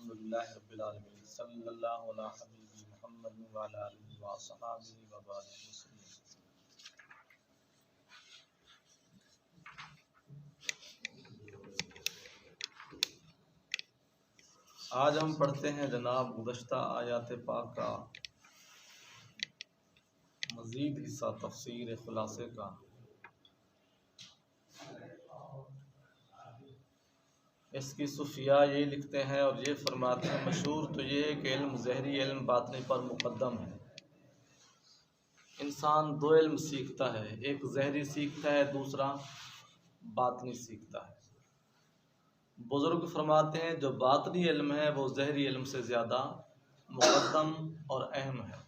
الحمدللہ رب العالمین صلی اللہ علیہ حبیب محمد وعلی آلہ وصحبہ وبارک وسلم۔ آج ہم پڑھتے ہیں جناب گزشتہ آیات پاک کا مزید حصہ تفسیر خلاصے کا۔ اس کی صوفیاء یہ لکھتے ہیں اور یہ فرماتے ہیں، مشہور تو یہ ہے کہ علم ظاہری علم باطنی پر مقدم ہے۔ انسان دو علم سیکھتا ہے، ایک ظاہری سیکھتا ہے، دوسرا باطنی سیکھتا ہے۔ بزرگ فرماتے ہیں جو باطنی علم ہے وہ ظاہری علم سے زیادہ مقدم اور اہم ہے۔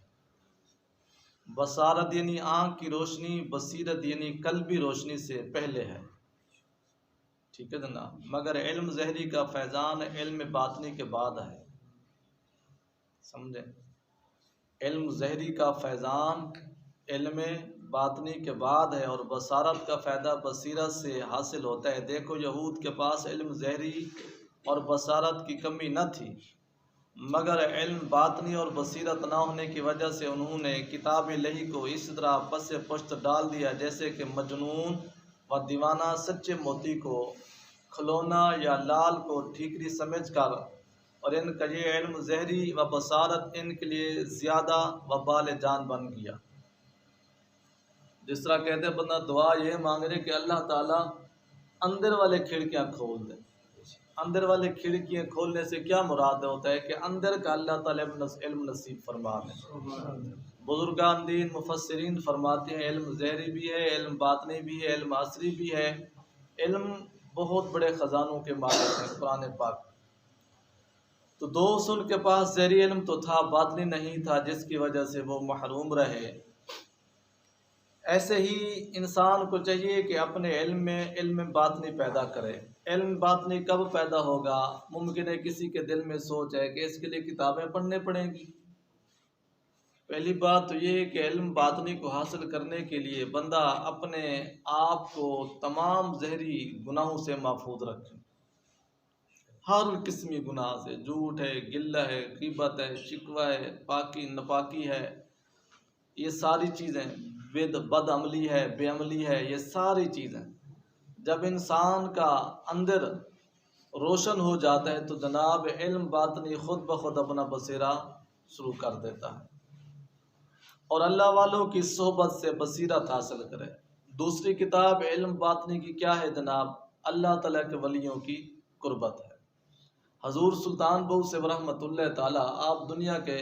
بصارت یعنی آنکھ کی روشنی، بصیرت یعنی قلبی روشنی سے پہلے ہے، ٹھیک ہے جناب، مگر علم ظاہری کا فیضان علم باطنی کے بعد ہے، سمجھیں؟ علم ظاہری کا فیضان علم باطنی کے بعد ہے، اور بصارت کا فائدہ بصیرت سے حاصل ہوتا ہے۔ دیکھو یہود کے پاس علم ظاہری اور بصارت کی کمی نہ تھی، مگر علم باطنی اور بصیرت نہ ہونے کی وجہ سے انہوں نے کتاب الہی کو اس طرح پس پشت ڈال دیا جیسے کہ مجنون و دیوانہ سچے موتی کو کھلونا یا لال کو ٹھیکری سمجھ کر، اور ان کا یہ علم ظاہری و بصارت ان کے لیے زیادہ وبال جان بن گیا۔ جس طرح کہتے ہیں بندہ دعا یہ مانگ رہے کہ اللہ تعالیٰ اندر والے کھڑکیاں کھول دے۔ اندر والے کھڑکیاں کھولنے سے کیا مراد ہوتا ہے کہ اندر کا اللہ تعالیٰ علم نصیب فرما دے۔ بزرگان دین مفسرین فرماتے ہیں علم ظاہری بھی ہے، علم باطنی بھی ہے، علم عصری بھی ہے۔ علم بہت بڑے خزانوں کے مالک ہیں قرآن پاک۔ تو دوست ان کے پاس ظاہری علم تو تھا، باطنی نہیں تھا، جس کی وجہ سے وہ محروم رہے۔ ایسے ہی انسان کو چاہیے کہ اپنے علم میں علم باطنی پیدا کرے۔ علم باطنی کب پیدا ہوگا؟ ممکن ہے کسی کے دل میں سوچ ہے کہ اس کے لیے کتابیں پڑھنے پڑیں گی۔ پہلی بات تو یہ ہے کہ علم باطنی کو حاصل کرنے کے لیے بندہ اپنے آپ کو تمام ظاہری گناہوں سے محفوظ رکھے، ہر قسمی گناہ سے، جھوٹ ہے، غلہ ہے، غیبت ہے، شکوہ ہے، پاکی ناپاکی ہے، یہ ساری چیزیں، بد عملی ہے، بے عملی ہے، یہ ساری چیزیں جب انسان کا اندر روشن ہو جاتا ہے تو جناب علم باطنی خود بخود اپنا بصیرہ شروع کر دیتا ہے، اور اللہ والوں کی صحبت سے بصیرت حاصل کرے۔ دوسری کتاب علم باطنی کی کیا ہے جناب؟ اللہ تعالیٰ کے ولیوں کی قربت ہے۔ حضور سلطان بہو سے رحمۃ اللہ تعالیٰ، آپ دنیا کے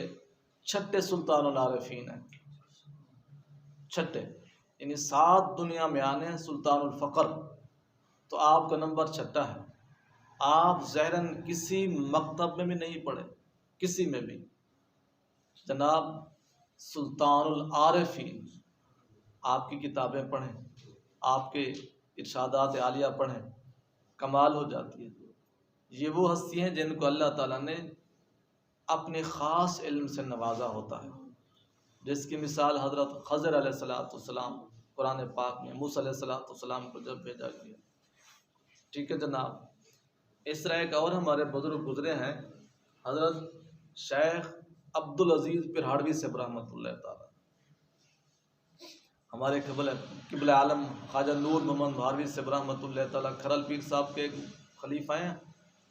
چھٹے سلطان العارفین ہیں، چھٹے، یعنی 7 دنیا میں آنے ہیں سلطان الفقر، تو آپ کا نمبر چھٹا ہے۔ آپ ظاہراً کسی مکتب میں بھی نہیں پڑھے، کسی میں بھی، جناب سلطان العارفین، آپ کی کتابیں پڑھیں، آپ کے ارشادات عالیہ پڑھیں، کمال ہو جاتی ہے۔ یہ وہ ہستی ہیں جن کو اللہ تعالیٰ نے اپنے خاص علم سے نوازا ہوتا ہے، جس کی مثال حضرت خضر علیہ السلام قرآن پاک میں موسیٰ علیہ السلام کو جب بھیجا گیا، ٹھیک ہے جناب۔ اس طرح ایک اور ہمارے بزرگ گزرے ہیں، حضرت شیخ عبدالعزیز پرہاڑوی سے رحمۃ اللہ تعالیٰ، ہمارے قبلہ عالم خواجہ نور محمد بھاروی سے رحمۃ اللہ تعالیٰ، کھرل پیر صاحب کے ایک خلیفہ ہیں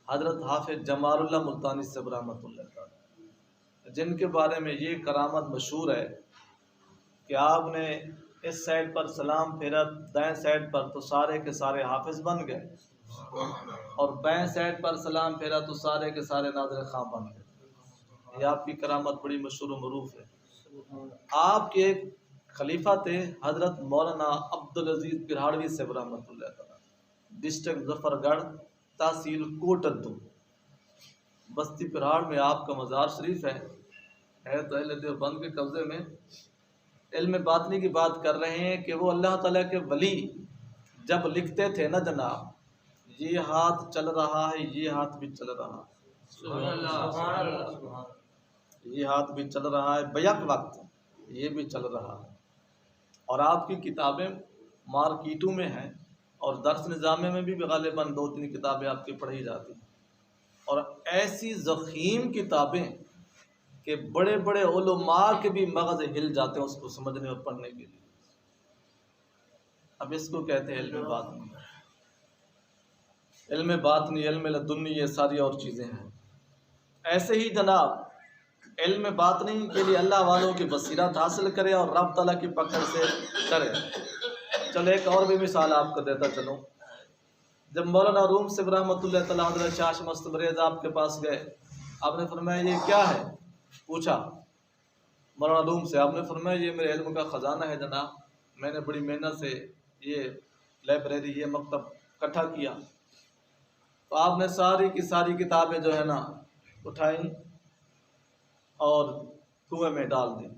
حضرت حافظ جمال اللہ ملتانی سے رحمۃ اللہ تعالیٰ، جن کے بارے میں یہ کرامت مشہور ہے کہ آپ نے اس سائڈ پر سلام پھیرا دائیں سائڈ پر تو سارے کے سارے حافظ بن گئے، اور بائیں سائڈ پر سلام پھیرا تو سارے کے سارے ناظر خاں بن گئے۔ یہ آپ کی کرامت بڑی مشہور و معروف ہے۔ آپ کے ایک خلیفہ تھے حضرت مولانا عبدالعزیز پرہاڑوی سے رحمۃ اللہ تعالیٰ، ڈسٹرکٹ ظفر گڑھ، تحصیل کوٹدو، بستی پرہاڑ میں آپ کا مزار شریف ہے تو اہل دیوبند کے قبضے میں۔ علم باطنی کی بات کر رہے ہیں کہ وہ اللہ تعالیٰ کے ولی جب لکھتے تھے نا جناب، یہ ہاتھ چل رہا ہے، یہ ہاتھ بھی چل رہا ہے، یہ ہاتھ بھی چل رہا ہے، بیک وقت یہ بھی چل رہا ہے، اور آپ کی کتابیں مارکیٹوں میں ہیں، اور درس نظامے میں بھی غالباً 2-3 کتابیں آپ کی پڑھی جاتی ہیں۔ اور ایسی ضخیم کتابیں کہ بڑے بڑے علماء کے بھی مغز ہل جاتے ہیں اس کو سمجھنے اور پڑھنے کے لیے. اب اس کو کہتے ہیں علم باطنی. علم باطنی، علم لدنی، یہ ساری اور چیزیں ہیں. ایسے ہی جناب علم باطنی کے لیے اللہ والوں کی بصیرت حاصل کرے اور رب تعالیٰ کی پکڑ سے کرے. چلو ایک اور بھی مثال آپ کو دیتا چلوں. جب مولانا روم سے رحمۃ اللہ تعالیٰ حضرت شاہ مستبریز آپ کے پاس گئے، آپ نے فرمایا یہ کیا ہے؟ پوچھا مولانا روم سے. آپ نے فرمایا یہ میرے علم کا خزانہ ہے جناب، میں نے بڑی محنت سے یہ لائبریری، یہ مکتب اکٹھا کیا. تو آپ نے ساری کی ساری کتابیں جو ہے نا اٹھائیں اور کنویں میں ڈال دیں.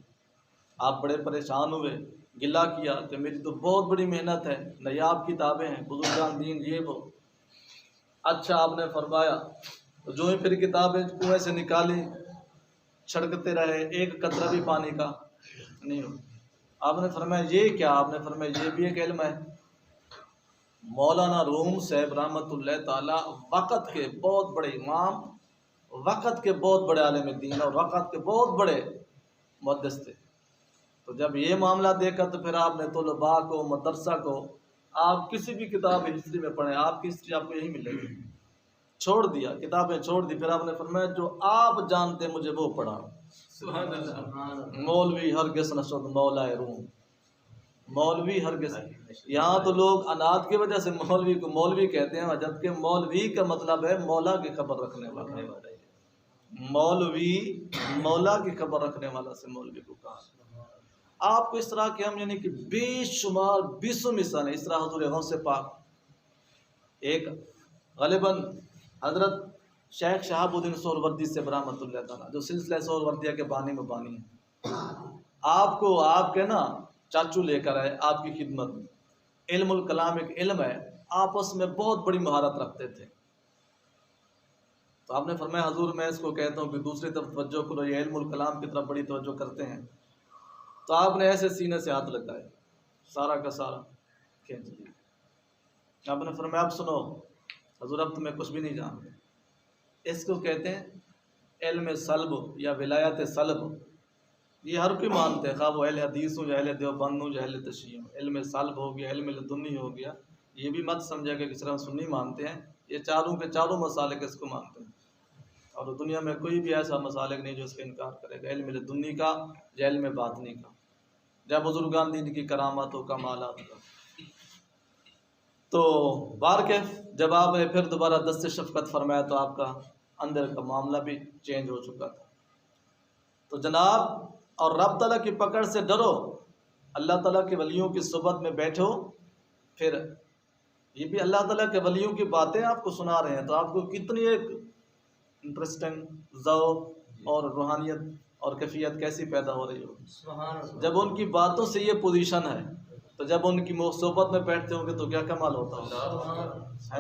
آپ بڑے پریشان ہوئے، گلہ کیا کہ میری تو بہت بڑی محنت ہے، نایاب کتابیں ہیں، بزرگان دین یہ وہ. اچھا آپ نے فرمایا جو ہی پھر کتابیں کنویں سے نکالی، چھڑکتے رہے، ایک قطرہ بھی پانی کا نہیں ہو. آپ نے فرمایا یہ کیا؟ آپ نے فرمایا یہ بھی ایک علم ہے. مولانا روم صاحب رحمۃ اللہ تعالیٰ وقت کے بہت بڑے امام، وقت کے بہت بڑے عالم دین اور وقت کے بہت بڑے محدث تھے. تو جب یہ معاملہ دیکھا تو پھر آپ نے طلباء کو، مدرسہ کو، آپ کسی بھی کتاب ہسٹری میں پڑھیں، آپ کی ہسٹری آپ کو یہی ملے گی. چھوڑ دیا، کتابیں چھوڑ دی. پھر آپ نے فرمایا جو آپ جانتے مجھے وہ پڑھا. سبحان اللہ. مولوی ہرگز نہ شد مولا روم، مولوی ہرگز. یہاں تو لوگ انات کی وجہ سے مولوی کو مولوی کہتے ہیں، جبکہ مولوی کا مطلب ہے مولا کی خبر رکھنے والا. مولوی مولا کی خبر رکھنے والا سے مولوی کو کہا. آپ کو اس طرح کے ہم یعنی کہ بے شمار 20 مثالیں اس طرح حضور غوث پاک. ایک غالباً حضرت شیخ شہاب الدین سہروردی سے رحمۃ اللہ تعالیٰ، جو سلسلہ سہروردیہ کے بانی میں بانی ہیں، آپ کو آپ کے نا چاچو لے کر آئے آپ کی خدمت میں. علم الکلام ایک علم ہے، آپس میں بہت بڑی مہارت رکھتے تھے. تو آپ نے فرمایا حضور میں اس کو کہتا ہوں کہ دوسری طرف توجہ کرو، یہ علم الکلام کی طرف بڑی توجہ کرتے ہیں. تو آپ نے ایسے سینے سے ہاتھ لگائے، سارا کا سارا کھینچ لیا. آپ نے فرمایا اب سنو حضور، اب تمہیں کچھ بھی نہیں جانتے. اس کو کہتے ہیں علم سلب یا ولایت سلب. یہ ہر کوئی مانتے ہیں، خواہ وہ اہل حدیث ہوں یا اہل دیوبند ہوں یا اہل تشیع ہوں. علم سلب ہو گیا، علم لدنی ہو گیا. یہ بھی مت سمجھا کہ کس طرح سنی مانتے ہیں، یہ چاروں کے چاروں مسالک اس کو مانتے ہیں. اور دنیا میں کوئی بھی ایسا مسالک نہیں جو اس کا انکار کرے گا، علم لدنی کا یا علم باطنی کا، یا بزرگان دین کی کرامات و کمالات کا. تو بارکیف جب آپ نے پھر دوبارہ دست شفقت فرمایا تو آپ کا اندر کا معاملہ بھی چینج ہو چکا تھا. تو جناب اور رب تعالیٰ کی پکڑ سے ڈرو، اللہ تعالیٰ کے ولیوں کی صحبت میں بیٹھو. پھر یہ بھی اللہ تعالیٰ کے ولیوں کی باتیں آپ کو سنا رہے ہیں تو آپ کو کتنی ایک انٹرسٹنگ ذوق اور روحانیت اور کیفیت کیسی پیدا ہو رہی ہو جب ان کی باتوں سے یہ پوزیشن ہے. تو جب ان کی صحبت میں بیٹھتے ہوں گے تو کیا کمال ہوتا ہوگا.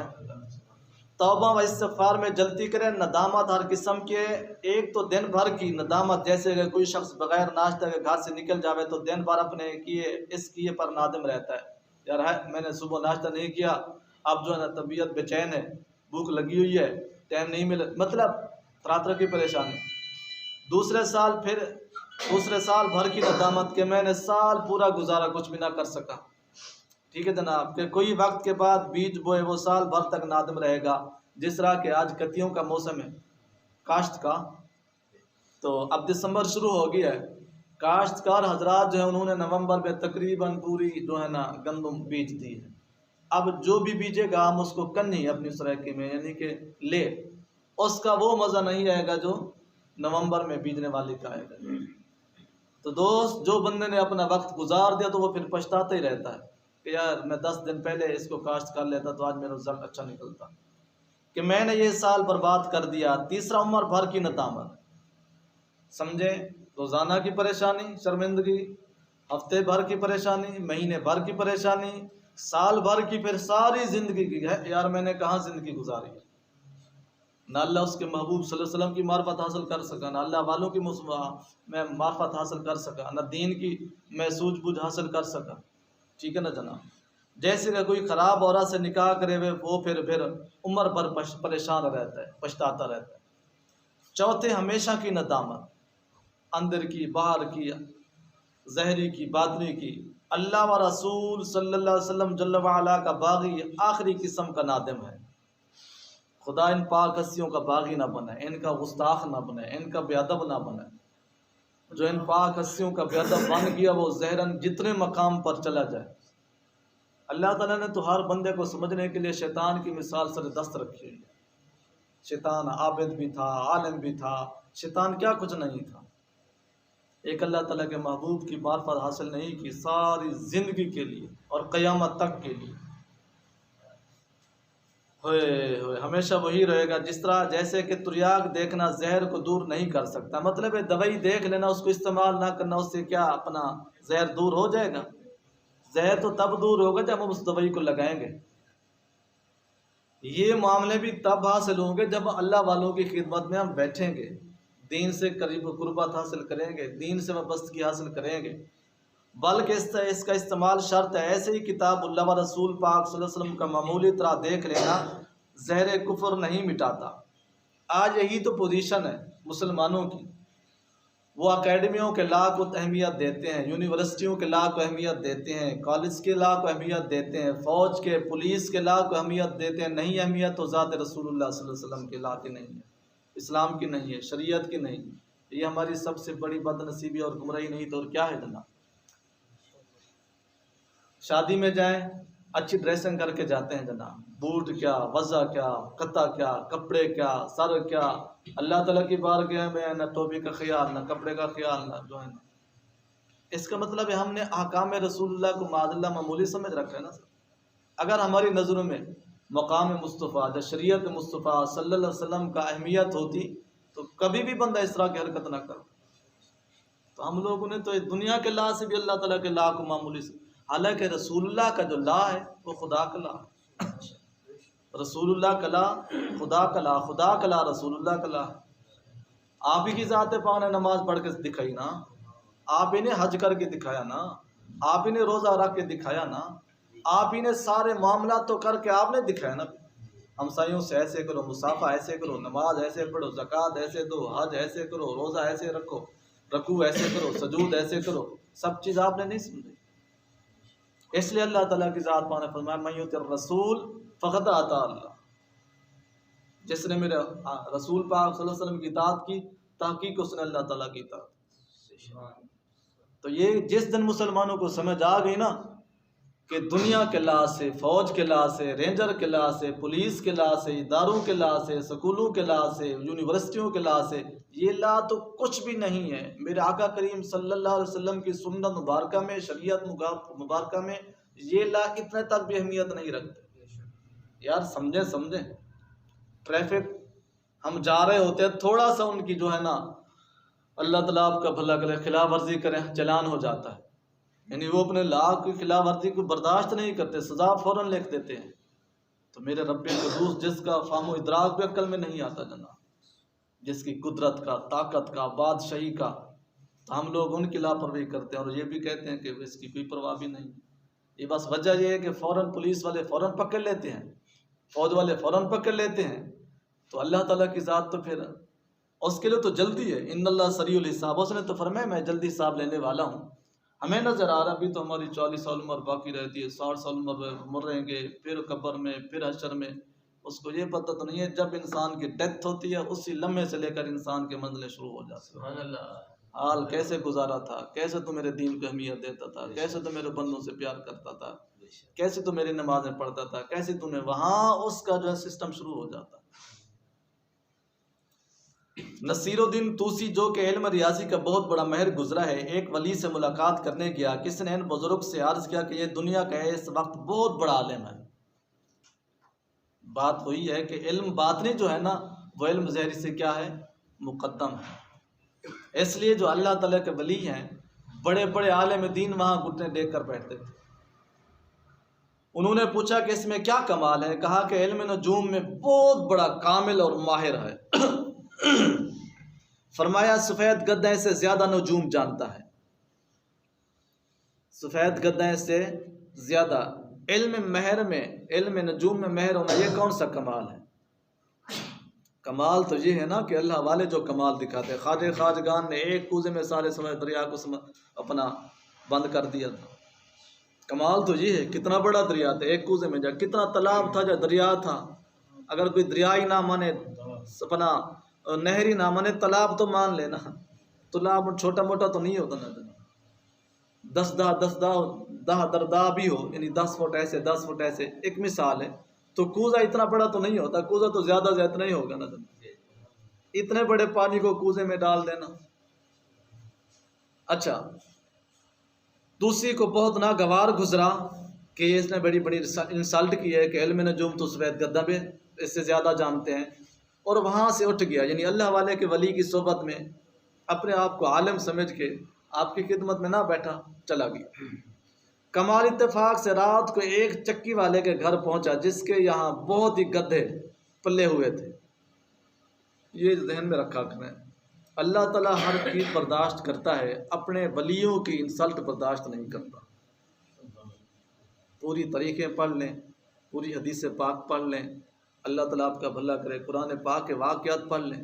توبہ و استغفار میں جلدی کریں. ندامت ہر قسم کے، ایک تو دن بھر کی ندامت، جیسے کہ کوئی شخص بغیر ناشتہ کے گھر سے نکل جاوے تو دن بھر اپنے کیے پر نادم رہتا ہے. یار میں نے صبح ناشتہ نہیں کیا، اب جو ہے نا طبیعت بے چین ہے، بھوک لگی ہوئی ہے، ٹائم نہیں ملے، مطلب طرح طرح کی پریشانی. دوسرے سال بھر کی ندامت کہ میں نے سال پورا گزارا کچھ بھی نہ کر سکا. ٹھیک ہے جناب، کہ کوئی وقت کے بعد بیج بوئے وہ سال بھر تک نادم رہے گا. جس طرح کہ آج کتیوں کا موسم ہے، کاشت کا، تو اب دسمبر شروع ہو گیا ہے. کاشتکار حضرات جو ہیں انہوں نے نومبر میں تقریباً پوری جو ہے نا گندم بیج دی ہے. اب جو بھی بیجے گا ہم اس کو کنی اپنی سرائکی میں یعنی کہ لے، اس کا وہ مزہ نہیں آئے گا جو نومبر میں بیجنے والے کا آئے گا. تو دوست، جو بندے نے اپنا وقت گزار دیا تو وہ پھر پچھتاتا ہی رہتا ہے کہ یار میں 10 دن پہلے اس کو کاشت کر لیتا تو آج میرا رزلٹ اچھا نکلتا، کہ میں نے یہ سال برباد کر دیا. تیسرا عمر بھر کی ندامت، سمجھے، روزانہ کی پریشانی، شرمندگی، ہفتے بھر کی پریشانی، مہینے بھر کی پریشانی، سال بھر کی، پھر ساری زندگی کی ہے. یار میں نے کہاں زندگی گزاری ہے، نہ اللہ اس کے محبوب صلی اللہ علیہ وسلم کی معرفت حاصل کر سکا، نہ اللہ والوں کی میں معرفت حاصل کر سکا، نہ دین کی میں سوجھ بوجھ حاصل کر سکا. ٹھیک ہے نا جناب. جیسے کہ کوئی خراب عورت سے نکاح کرے ہوئے وہ پھر عمر پر پریشان رہتا ہے، پچھتاتا رہتا ہے۔ چوتھے، ہمیشہ کی ندامت، اندر کی، باہر کی، ظاہری کی، باطنی کی۔ اللہ و رسول صلی اللہ علیہ وسلم جل وعلا کا باغی آخری قسم کا نادم ہے۔ خدا ان پاک ہستیوں کا باغی نہ بنے، ان کا گستاخ نہ بنے، ان کا بے ادب نہ بنے۔ جو ان پاک ہستیوں کا بے ادب بن گیا وہ ظاہراً جتنے مقام پر چلا جائے۔ اللہ تعالیٰ نے تو ہر بندے کو سمجھنے کے لیے شیطان کی مثال سر دست رکھی ہے۔ شیطان عابد بھی تھا، عالم بھی تھا، شیطان کیا کچھ نہیں تھا۔ ایک اللہ تعالیٰ کے محبوب کی معرفت حاصل نہیں کی ساری زندگی کے لیے اور قیامت تک کے لیے ہوئے ہوئے ہمیشہ وہی رہے گا۔ جس طرح جیسے کہ تریاق دیکھنا زہر کو دور نہیں کر سکتا، مطلب ہے دوائی دیکھ لینا، اس کو استعمال نہ کرنا، اس سے کیا اپنا زہر دور ہو جائے گا؟ زہر تو تب دور ہوگا جب ہم اس دوائی کو لگائیں گے۔ یہ معاملے بھی تب حاصل ہوں گے جب اللہ والوں کی خدمت میں ہم بیٹھیں گے، دین سے قریب و قربت حاصل کریں گے، دین سے وابستگی حاصل کریں گے۔ بلکہ اس کا استعمال شرط ہے۔ ایسے ہی کتاب اللہ و رسول پاک صلی اللہ علیہ وسلم کا معمولی طرح دیکھ لینا زہر کفر نہیں مٹاتا۔ آج یہی تو پوزیشن ہے مسلمانوں کی۔ وہ اکیڈمیوں کے لا کو اہمیت دیتے ہیں، یونیورسٹیوں کے لا کو اہمیت دیتے ہیں، کالج کے لا کو اہمیت دیتے ہیں، فوج کے، پولیس کے لا کو اہمیت دیتے ہیں۔ نہیں اہمیت تو ذات رسول اللہ صلی اللہ علیہ وسلم کے لا کی نہیں ہے، اسلام کی نہیں ہے، شریعت کی نہیں ہے۔ یہ ہماری سب سے بڑی بد نصیبی اور گمراہی نہیں تو اور کیا ہے جناب؟ شادی میں جائیں اچھی ڈریسنگ کر کے جاتے ہیں جناب، بوٹ کیا، وضع کیا، قطع کیا، کپڑے کیا، سر کیا۔ اللہ تعالیٰ کی بارگاہ میں نہ ٹوپی کا خیال، نہ کپڑے کا خیال، نہ جو ہے نا۔ اس کا مطلب ہے ہم نے احکام رسول اللہ کو معاذ اللہ معمولی سمجھ رکھا ہے نا۔ اگر ہماری نظروں میں مقام مصطفیٰ یا شریعت مصطفیٰ صلی اللہ علیہ وسلم کا اہمیت ہوتی تو کبھی بھی بندہ اس طرح کی حرکت نہ کرتا۔ تو ہم لوگوں نے تو اس دنیا کے لا سے بھی اللہ تعالیٰ کے لا کو معمولی سے، حالانکہ رسول اللہ کا جو لا ہے وہ خدا کا لا، رسول اللہ کا لا خدا کا لا، خدا کا لا رسول اللہ کا لا۔ آپ ہی کی ذات پاک نے نماز پڑھ کے دکھائی نا، آپ ہی نے حج کر کے دکھایا نا، آپ ہی نے روزہ رکھ کے دکھایا نا، آپ ہی نے سارے معاملات تو کر کے آپ نے دکھایا نا۔ ہمسایوں سے ایسے کرو، مصافحہ ایسے کرو، نماز ایسے پڑھو، زکوٰۃ ایسے دو، حج ایسے کرو، روزہ ایسے رکھو، رکوع ایسے کرو، سجود ایسے کرو، سب چیز آپ نے نہیں سمجھی۔ اس لیے اللہ تعالیٰ کی ذات پاک نے فرمایا من یطع الرسول فقد اطاع اللہ، جس نے میرے رسول پاک صلی اللہ علیہ وسلم کی اطاعت کی تحقیق اس نے اللہ تعالیٰ کی اطاعت۔ تو یہ جس دن مسلمانوں کو سمجھ آ گئی نا کہ دنیا کے لا سے، فوج کے لا سے، رینجر کے لا سے، پولیس کے لا سے، اداروں کے لا سے، سکولوں کے لا سے، یونیورسٹیوں کے لا سے، یہ لا تو کچھ بھی نہیں ہے۔ میرے آقا کریم صلی اللہ علیہ وسلم کی سنت مبارکہ میں، شریعت مبارکہ میں یہ لا اتنے تک بھی اہمیت نہیں رکھتے۔ یار سمجھیں ٹریفک ہم جا رہے ہوتے ہیں، تھوڑا سا ان کی جو ہے نا، اللہ تعالیٰ آپ کا بھلا کرے، خلاف ورزی کریں، چلان ہو جاتا ہے۔ یعنی وہ اپنے لا کی خلاف ورزی کو برداشت نہیں کرتے، سزا فوراً لکھ دیتے ہیں۔ تو میرے رب قدوس جس کا فہم و ادراک بھی عقل میں نہیں آتا جناب، جس کی قدرت کا، طاقت کا، بادشاہی کا، تو ہم لوگ ان کی لاپرواہی کرتے ہیں اور یہ بھی کہتے ہیں کہ اس کی کوئی پرواہ بھی نہیں۔ یہ بس وجہ یہ ہے کہ فوراً پولیس والے فوراً پکڑ لیتے ہیں، فوج والے فوراً پکڑ لیتے ہیں۔ تو اللہ تعالیٰ کی ذات تو پھر اس کے لیے تو جلدی ہے، ان اللہ سریع الحساب، اس نے تو فرمایا میں جلدی حساب لینے والا ہوں۔ ہمیں نظر آ رہا ابھی تو ہماری 40 سال عمر باقی رہتی ہے، 60 سال عمر مریں گے، پھر قبر میں، پھر حشر میں۔ اس کو یہ پتہ تو نہیں ہے جب انسان کی ڈیتھ ہوتی ہے اسی لمحے سے لے کر انسان کے منزلیں شروع ہو جاتی ہیں۔ حال کیسے گزارا تھا، کیسے تو میرے دین کو اہمیت دیتا تھا، کیسے تو میرے بندوں سے پیار کرتا تھا، کیسے تو میری نمازیں پڑھتا تھا، کیسے تو نے، وہاں اس کا جو ہے سسٹم شروع ہو جاتا۔ نصیر الدین توسی جو کہ علم ریاضی کا بہت بڑا ماہر گزرا ہے، ایک ولی سے ملاقات کرنے گیا، کسی نے ان بزرگ سے عرض کیا کہ یہ دنیا کا اس وقت بہت بڑا عالم ہے۔ بات وہی ہے کہ علم باطنی جو ہے نا وہ علم ظاہری سے کیا ہے، مقدم ہے۔ اس لیے جو اللہ تعالیٰ کے ولی ہیں، بڑے بڑے عالم دین وہاں گھٹنے ٹیک کر بیٹھتے تھے۔ انہوں نے پوچھا کہ اس میں کیا کمال ہے؟ کہا کہ علم نجوم میں بہت بڑا کامل اور ماہر ہے۔ فرمایا سفید گدے سے زیادہ نجوم جانتا ہے، سفید گدے سے زیادہ علم مہر میں، علم نجوم میں مہر ہونا، یہ کون سا کمال ہے؟ کمال تو یہ ہے نا کہ اللہ والے جو کمال دکھاتے ہیں. خواجہ خواجگان نے ایک کوزے میں سارے سمے دریا کو اپنا بند کر دیا تھا. کمال تو یہ ہے، کتنا بڑا دریا تھا، ایک کوزے میں جا، کتنا تالاب تھا، جو دریا تھا. اگر کوئی دریا ہی نہ مانے، اپنا نہری نہ مانے، تالاب تو مان لینا. تالاب چھوٹا موٹا تو نہیں ہوتا نا، 10 دردا بھی ہو، یعنی 10 فٹ ایسے 10 فٹ ایسے، ایک مثال ہے. تو کوزہ اتنا بڑا تو نہیں ہوتا، کوزہ تو زیادہ سے اتنا ہی ہوگا نا. اتنے بڑے پانی کو کوزے میں ڈال دینا. اچھا، دوسری کو بہت ناگوار گزرا کہ اس نے بڑی بڑی انسلٹ کی ہے کہ علم نجوم تو سفید گدھا بھی اس سے زیادہ جانتے ہیں، اور وہاں سے اٹھ گیا. یعنی اللہ والے کے ولی کی صحبت میں اپنے آپ کو عالم سمجھ کے آپ کی خدمت میں نہ بیٹھا، چلا گیا. کمال اتفاق سے رات کو ایک چکی والے کے گھر پہنچا جس کے یہاں بہت ہی گدھے پلے ہوئے تھے. یہ ذہن میں رکھا کریں، اللہ تعالیٰ ہر چیز برداشت کرتا ہے، اپنے ولیوں کی انسلٹ برداشت نہیں کرتا. پوری طریقے پڑھ لیں، پوری حدیث پاک پڑھ لیں، اللہ تعالیٰ آپ کا بھلا کرے. قرآن پاک کے واقعات پڑھ لیں،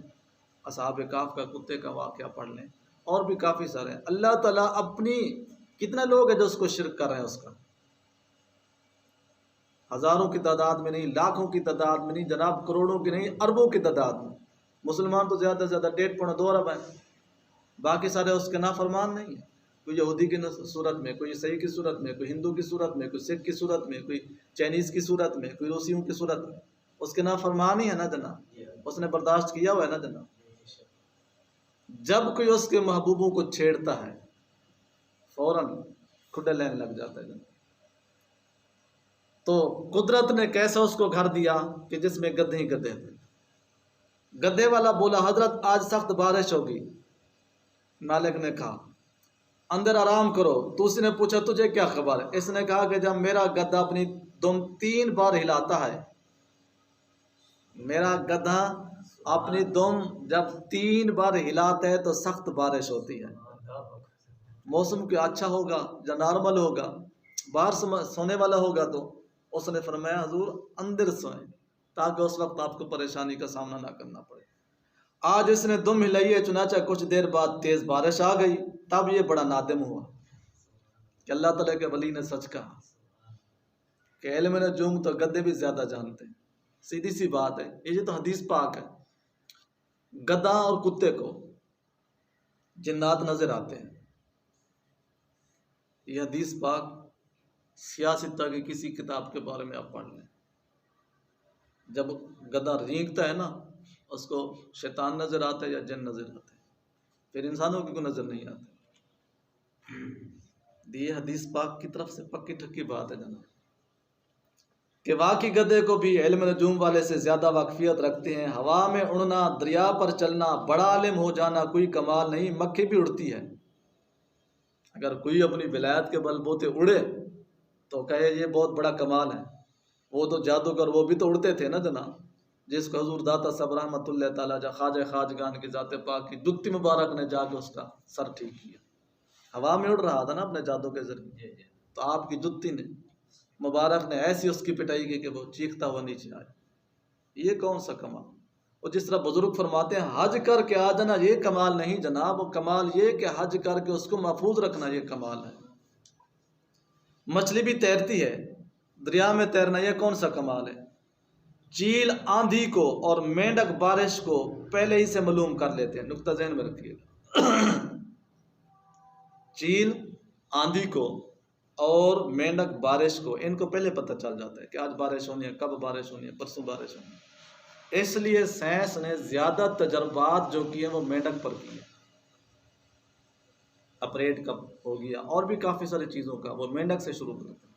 اصحاب کہف کا کتے کا واقعہ پڑھ لیں، اور بھی کافی سارے ہیں. اللہ تعالیٰ اپنی، کتنے لوگ ہیں جو اس کو شرک کر رہے ہیں، اس کا ہزاروں کی تعداد میں نہیں، لاکھوں کی تعداد میں نہیں جناب، کروڑوں کی نہیں، اربوں کی تعداد میں. مسلمان تو زیادہ سے زیادہ 1.5-2 ارب ہیں، باقی سارے اس کے نافرمان نہیں ہیں. کوئی یہودی کی صورت میں، کوئی عیسائی کی صورت میں، کوئی ہندو کی صورت میں، کوئی سکھ کی صورت میں، کوئی چائنیز کی صورت میں، کوئی روسیوں کی صورت میں، اس کے نافرمان ہی ہے نا جناب. اس نے برداشت کیا ہوا ہے نا جناب. جب کوئی اس کے محبوبوں کو چھیڑتا ہے فوراً کھڈے لینے لگ جاتا ہے جناب. تو قدرت نے کیسا اس کو گھر دیا کہ جس میں گدھے ہی گدھے تھے. گدھے والا بولا حضرت آج سخت بارش ہوگی. مالک نے کہا اندر آرام کرو. تو اس نے پوچھا تجھے کیا خبر ہے؟ اس نے کہا کہ جب میرا گدھا اپنی دم 3 بار ہلاتا ہے، میرا گدھا اپنی دم جب 3 بار ہلاتا ہے تو سخت بارش ہوتی ہے. موسم کیا اچھا ہوگا یا نارمل ہوگا، باہر سونے والا ہوگا. تو اس نے فرمایا حضور اندر سوئیں تاکہ اس وقت آپ کو پریشانی کا سامنا نہ کرنا پڑے. آج اس نے دم ہلائی ہے، چنانچہ کچھ دیر بعد تیز بارش آ گئی. تب یہ بڑا نادم ہوا کہ اللہ تعالیٰ کے ولی نے سچ کہا کہ علم نجوم تو گدھے بھی زیادہ جانتے ہیں. سیدھی سی بات ہے، یہ تو حدیث پاک ہے. گدھا اور کتے کو جنات نظر آتے ہیں. یہ حدیث پاک سیاستہ کی کسی کتاب کے بارے میں آپ پڑھ لیں. جب گدھا رینگتا ہے نا، اس کو شیطان نظر آتا ہے یا جن نظر آتے ہیں، پھر انسانوں کی کوئی نظر نہیں آتے. یہ حدیث پاک کی طرف سے پکی ٹھکی بات ہے جناب کہ واقعی گدھے کو بھی علم نجوم والے سے زیادہ واقفیت رکھتے ہیں. ہوا میں اڑنا، دریا پر چلنا، بڑا عالم ہو جانا کوئی کمال نہیں. مکھی بھی اڑتی ہے. اگر کوئی اپنی ولایت کے بل بوتے اڑے تو کہے یہ بہت بڑا کمال ہے. وہ تو جادوگر، وہ بھی تو اڑتے تھے نا جناب. جس کو حضور داتا صاحب رحمۃ اللہ تعالیٰ جا خواجہ خواجگان کی ذات پاک کی جتی مبارک نے جا کے اس کا سر ٹھیک کیا. ہوا میں اڑ رہا تھا نا اپنے جادو کے ذریعے، تو آپ کی جتی نے مبارک نے ایسی اس کی پٹائی کی کہ وہ چیختا ہوا نیچے آیا. یہ کون سا کمال؟ اور جس طرح بزرگ فرماتے ہیں حج کر کے آ جانا یہ کمال نہیں جناب. وہ کمال یہ کہ حج کر کے اس کو محفوظ رکھنا یہ کمال ہے. مچھلی بھی تیرتی ہے، دریا میں تیرنا یہ کون سا کمال ہے؟ چیل آندھی کو اور مینڈک بارش کو پہلے ہی سے معلوم کر لیتے ہیں. نقطہ ذہن میں رکھیے گا. چیل آندھی کو اور مینڈک بارش کو، ان کو پہلے پتہ چل جاتا ہے کہ آج بارش ہونی ہے، کب بارش ہونی ہے، پرسوں بارش ہونی ہے. اس لیے سائنس نے زیادہ تجربات جو کیے وہ مینڈک پر کیے. اپریٹ کب ہو گیا اور بھی کافی ساری چیزوں کا وہ مینڈک سے شروع کرتے ہیں.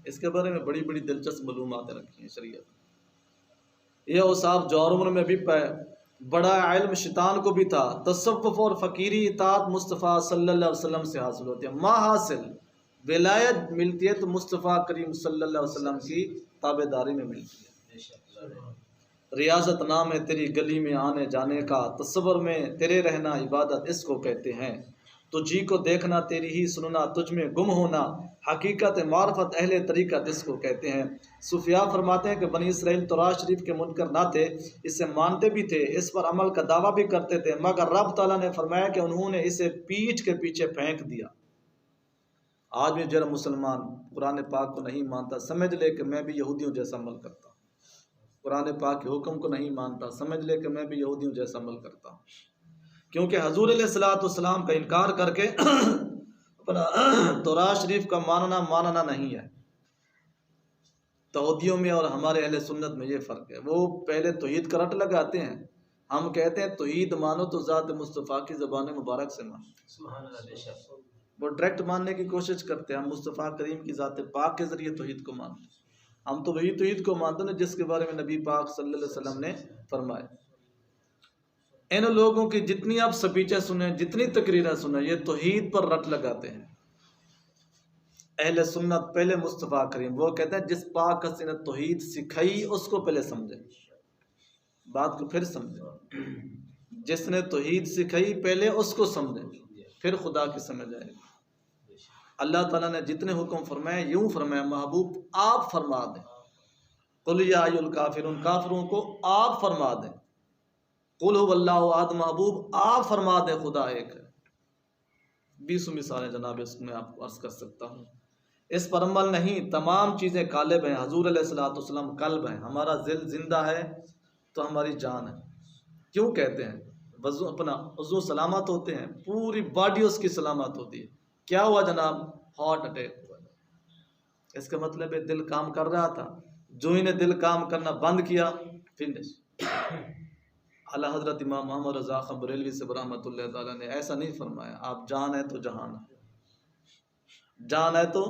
اس کے بارے میں بڑی بڑی دلچسپ معلومات رکھی ہیں شریعت. یہ اوصاف جوہر عمر میں بھی بڑا علم شیطان کو بھی تھا. تصوف اور فقیری اطاعت مصطفیٰ صلی اللہ علیہ وسلم سے حاصل ہوتی ہے. ماں حاصل ولایت ملتی ہے تو مصطفیٰ کریم صلی اللہ علیہ وسلم کی تابع داری میں ملتی ہے. ریاضت نام ہے تیری گلی میں آنے جانے کا، تصور میں تیرے رہنا عبادت اس کو کہتے ہیں. تو جی کو دیکھنا تیری ہی سننا، تجھ میں گم ہونا حقیقت معرفت اہل طریقت اس کو کہتے ہیں۔ صوفیاء فرماتے ہیں کہ بنی اسرائیل تورات شریف کے منکر نہ تھے، اسے مانتے بھی تھے، اس پر عمل کا دعویٰ بھی کرتے تھے، مگر رب تعالیٰ نے فرمایا کہ انہوں نے اسے پیٹھ کے پیچھے پھینک دیا۔ آج بھی جرم مسلمان قرآن پاک کو نہیں مانتا، سمجھ لے کہ میں بھی یہودیوں جیسا عمل کرتا ہوں۔ قرآن پاک کے حکم کو نہیں مانتا، سمجھ لے کہ میں بھی یہودیوں جیسا عمل کرتا ہوں، کیونکہ حضور علیہ السلام کا انکار کر کے اپنا تورات شریف کا ماننا نہیں ہے۔ یہودیوں میں اور ہمارے اہل سنت میں یہ فرق ہے، وہ پہلے توحید کا رٹ لگاتے ہیں، ہم کہتے ہیں توحید مانو تو ذات مصطفیٰ کی زبان مبارک سے مانو۔ وہ ڈائریکٹ ماننے کی کوشش کرتے ہیں، ہم مصطفیٰ کریم کی ذات پاک کے ذریعے توحید کو مانتے ہیں۔ ہم تو وہی توحید کو مانتے ہیں جس کے بارے میں نبی پاک صلی اللہ علیہ وسلم نے فرمایا۔ ان لوگوں کی جتنی آپ سپیچیں سنیں، جتنی تقریریں سنیں، یہ توحید پر رٹ لگاتے ہیں۔ اہل سنت پہلے مصطفیٰ کریم، وہ کہتے ہیں جس پاک کسی نے توحید سکھائی اس کو پہلے سمجھے، بات کو پھر سمجھے۔ جس نے توحید سکھائی پہلے اس کو سمجھے، پھر خدا کی سمجھ آئے گی۔ اللہ تعالیٰ نے جتنے حکم فرمائے یوں فرمایا، محبوب آپ فرما دیں، قل یا ایھا الکافرون، کافروں کو آپ فرما دیں، قل ھو اللہ احد، محبوب آپ فرما دیں خدا ایک ہے۔ 20 مثالیں جناب اس میں آپ کو عرض کر سکتا ہوں۔ اس پر عمل نہیں، تمام چیزیں قالب ہیں، حضور علیہ السلام قلب ہیں، ہمارا دل زندہ ہے تو ہماری جان ہے۔ کیوں کہتے ہیں وضو اپنا عضو سلامت ہوتے ہیں، پوری باڈی اس کی سلامت ہوتی ہے۔ کیا ہوا جناب؟ ہارٹ اٹیک ہوا۔ اس کا مطلب ہے دل کام کر رہا تھا، جو ہی نے دل کام کرنا بند کیا، فنش۔ اعلیٰ حضرت امام محمد رضا خان بریلوی سے رحمۃ اللہ تعالیٰ نے ایسا نہیں فرمایا، آپ جان ہے تو جہان ہے، جان ہے تو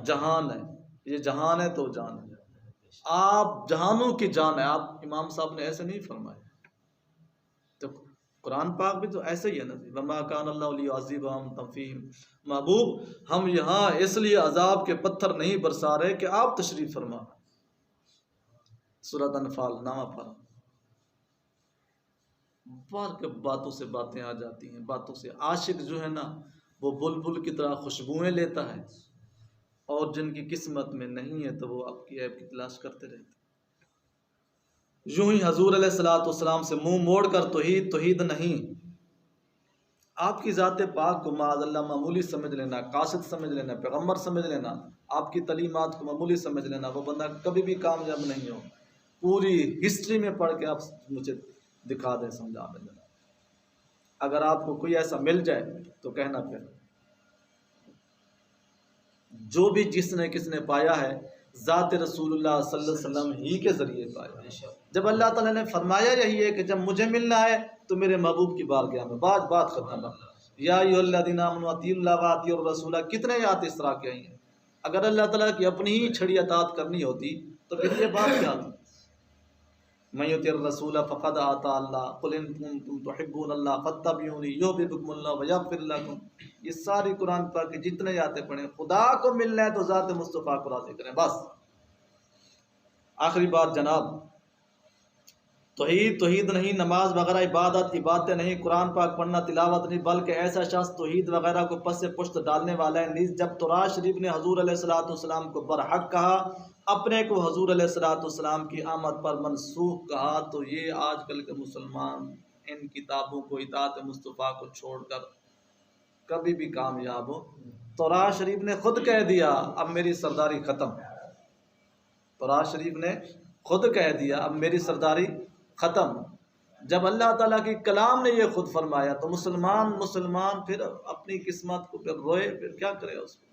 جہان ہے، یہ جہان ہے تو جان ہے، آپ جہانوں کی جان ہے، آپ امام صاحب نے ایسے نہیں فرمایا۔ تو قرآن پاک بھی تو ایسے ہی ہے نا، وما کان اللہ لیعذبہم وانت فیہم، محبوب ہم یہاں اس لیے عذاب کے پتھر نہیں برسا رہے کہ آپ تشریف فرما۔ سورۃ انفال نامہ پڑھا، بار کے باتوں سے باتیں آ جاتی ہیں، باتوں سے۔ عاشق جو ہے نا وہ بلبل کی طرح خوشبوئیں لیتا ہے، اور جن کی قسمت میں نہیں ہے تو وہ آپ کی عیب کی تلاش کرتے رہتے ہیں۔ یوں ہی حضور علیہ السلام سے منہ موڑ کر توحید نہیں، آپ کی ذات پاک کو معاذ اللہ معمولی سمجھ لینا، قاصد سمجھ لینا، پیغمبر سمجھ لینا، آپ کی تعلیمات کو معمولی سمجھ لینا، وہ بندہ کبھی بھی کامیاب نہیں ہو۔ پوری ہسٹری میں پڑھ کے آپ مجھے دکھا دیں، سمجھا دیں۔ اگر آپ کو کوئی ایسا مل جائے تو کہنا پھر جو بھی جس نے کس نے پایا ہے ذات رسول اللہ صلی اللہ علیہ وسلم ہی کے ذریعے پایا۔ جب اللہ تعالیٰ نے فرمایا یہی ہے کہ جب مجھے ملنا ہے تو میرے محبوب کی بارگاہ میں، بات ختم۔ یا ایھا الذین آمنوا اطیعوا اللہ واطیعوا الرسول، کتنے آیات اس طرح کی آئی ہیں۔ اگر اللہ تعالیٰ کی اپنی ہی چھڑی اطاعت کرنی ہوتی تو پھر یہ بات کیا تھی؟ من یطع الرسول فقد اطاع اللہ، قل ان کنتم تحبون اللہ فاتبعونی یحببکم اللہ ویغفر لکم۔ یہ ساری قرآن پاک کی جتنے آیتیں پڑھیں، خدا کو ملنا ہے تو ذات مصطفیٰ کو راضی کریں، بس۔ آخری بات جناب، توحید نہیں، نماز وغیرہ عبادتیں نہیں، قرآن پاک پڑھنا تلاوت نہیں، بلکہ ایسا شخص توحید وغیرہ کو پس پشت ڈالنے والا ہے۔ نیز جب تورات شریف نے حضور علیہ السلام کو برحق کہا، اپنے کو حضور علیہ السلام کی آمد پر منسوخ کہا، تو یہ آج کل کے مسلمان ان کتابوں کو، اطاعت مصطفیٰ کو چھوڑ کر کبھی بھی کامیاب ہو۔ تورات شریف نے خود کہہ دیا اب میری سرداری ختم، تورات شریف نے خود کہہ دیا اب میری سرداری ختم۔ جب اللہ تعالیٰ کی کلام نے یہ خود فرمایا تو مسلمان پھر اپنی قسمت کو پھر روئے، پھر کیا کرے اس کو؟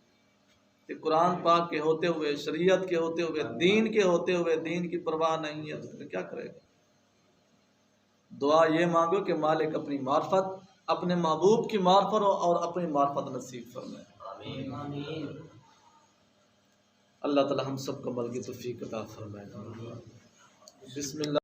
کہ قرآن پاک کے ہوتے ہوئے، شریعت کے ہوتے ہوئے، دین کے ہوتے ہوئے دین کی پرواہ نہیں ہے تو پھر کیا کرے گا؟ دعا یہ مانگو کہ مالک اپنی معرفت، اپنے محبوب کی معرفت اور اپنی معرفت نصیب فرمائے۔ آمین۔ اللہ تعالی ہم سب کو عمل کی توفیق عطا فرمائے۔ بسم اللہ۔